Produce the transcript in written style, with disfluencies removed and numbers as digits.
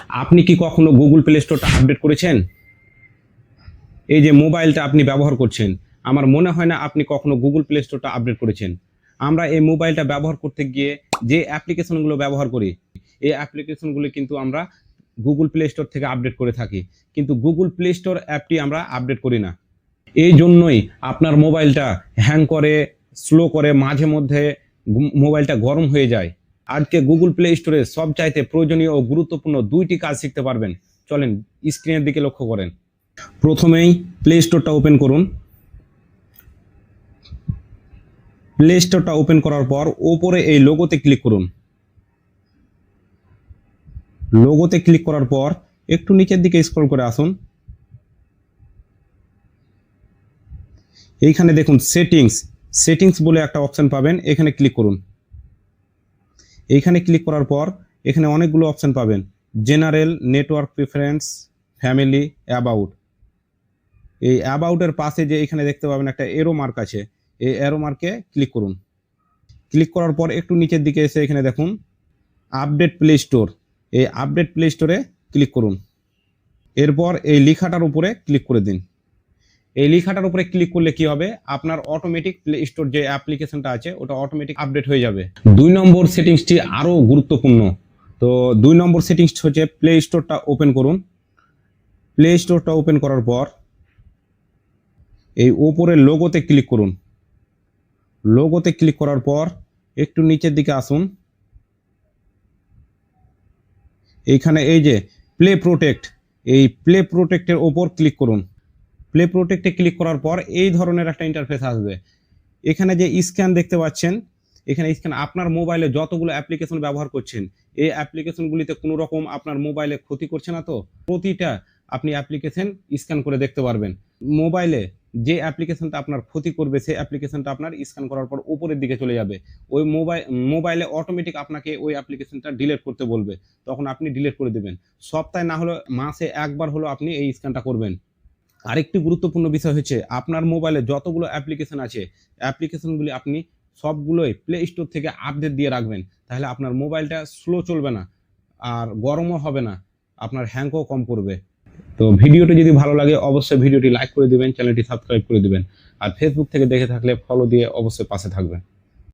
আপনি কি কখনো গুগল প্লে স্টোরটা আপডেট করেছেন? এই যে মোবাইলটা আপনি ব্যবহার করছেন, আমার মনে হয় না আপনি কখনো গুগল প্লে স্টোরটা আপডেট করেছেন। আমরা এই মোবাইলটা ব্যবহার করতে গিয়ে যে অ্যাপ্লিকেশনগুলো ব্যবহার করি, এই অ্যাপ্লিকেশনগুলো কিন্তু আমরা গুগল প্লে স্টোর থেকে আপডেট করে থাকি। কিন্তু গুগল প্লে স্টোর অ্যাপটি আমরা আপডেট করি না। এই জন্যই আপনার মোবাইলটা হ্যাং করে, স্লো করে, মাঝে মধ্যে মোবাইলটা গরম হয়ে যায়। আজকে গুগল প্লে স্টোরে সবচাইতে প্রয়োজনীয় ও গুরুত্বপূর্ণ 2টি কাজ শিখতে পারবেন। চলেন স্ক্রিনের দিকে লক্ষ্য করেন। প্রথমেই প্লে স্টোরটা ওপেন করুন। প্লে স্টোরটা ওপেন করার পর ওপরে এই লোগোতে ক্লিক করুন। লোগোতে ক্লিক করার পর একটু নিচের দিকে স্ক্রল করে আসুন। এইখানে দেখুন সেটিংস বলে একটা অপশন পাবেন, এখানে ক্লিক করুন। এইখানে ক্লিক করার পর এখানে অনেকগুলো অপশন পাবেন, general, network preference, family, about. এই অ্যাবাউটের পাশে যে এখানে দেখতে পাবেন একটা এরো মার্ক আছে, এই এরো মার্কে ক্লিক করুন। ক্লিক করার পর একটু নিচের দিকে এসে এখানে দেখুন আপডেট প্লে স্টোর, এই আপডেট প্লে স্টোরে ক্লিক করুন। এরপর এই লেখাটার উপরে ক্লিক করে দিন। এই লেখাটার উপরে ক্লিক করলে কি হবে, আপনার অটোমেটিক প্লে স্টোর যে অ্যাপ্লিকেশনটা আছে ওটা অটোমেটিক আপডেট হয়ে যাবে। 2 নম্বর সেটিংসটি আরও গুরুত্বপূর্ণ। তো 2 নম্বর সেটিংস হচ্ছে প্লে স্টোরটা ওপেন করুন। প্লে স্টোরটা ওপেন করার পর এই ওপরের লোগোতে ক্লিক করুন। লোগোতে ক্লিক করার পর একটু নিচের দিকে আসুন। এইখানে এই যে প্লে প্রোটেক্ট, এই প্লে প্রোটেক্টের ওপর ক্লিক করুন। প্লে প্রোটেক্টে ক্লিক করার পর এই ধরনের একটা ইন্টারফেস আসবে। এখানে যে স্ক্যান দেখতে পাচ্ছেন, এখানে স্ক্যান আপনার মোবাইলে যতগুলো অ্যাপ্লিকেশন ব্যবহার করছেন, এই অ্যাপ্লিকেশনগুলিতে কোনো রকম আপনার মোবাইলে ক্ষতি করছে না তো? প্রতিটা আপনি অ্যাপ্লিকেশন স্ক্যান করে দেখতে পারবেন। মোবাইলে যে অ্যাপ্লিকেশনটা আপনার ক্ষতি করবে সেই অ্যাপ্লিকেশনটা আপনার স্ক্যান করার পর উপরের দিকে চলে যাবে। ওই মোবাইলে অটোমেটিক আপনাকে ওই অ্যাপ্লিকেশনটা ডিলিট করতে বলবে, তখন আপনি ডিলিট করে দেবেন। সপ্তাহে না হলেও মাসে একবার হলেও আপনি এই স্ক্যানটা করবেন। আরেকটি গুরুত্বপূর্ণ বিষয় হচ্ছে আপনার মোবাইলে যতগুলো অ্যাপ্লিকেশন আছে, অ্যাপ্লিকেশনগুলি আপনি সবগুলোই প্লে স্টোর থেকে আপডেট দিয়ে রাখবেন। তাহলে আপনার মোবাইলটা স্লো চলবে না, আর গরমও হবে না, আপনার হ্যাংও কম করবে। তো ভিডিওটি যদি ভালো লাগে অবশ্যই ভিডিওটি লাইক করে দিবেন, চ্যানেলটি সাবস্ক্রাইব করে দিবেন। আর ফেসবুক থেকে দেখে থাকলে ফলো দিয়ে অবশ্যই পাশে থাকবেন।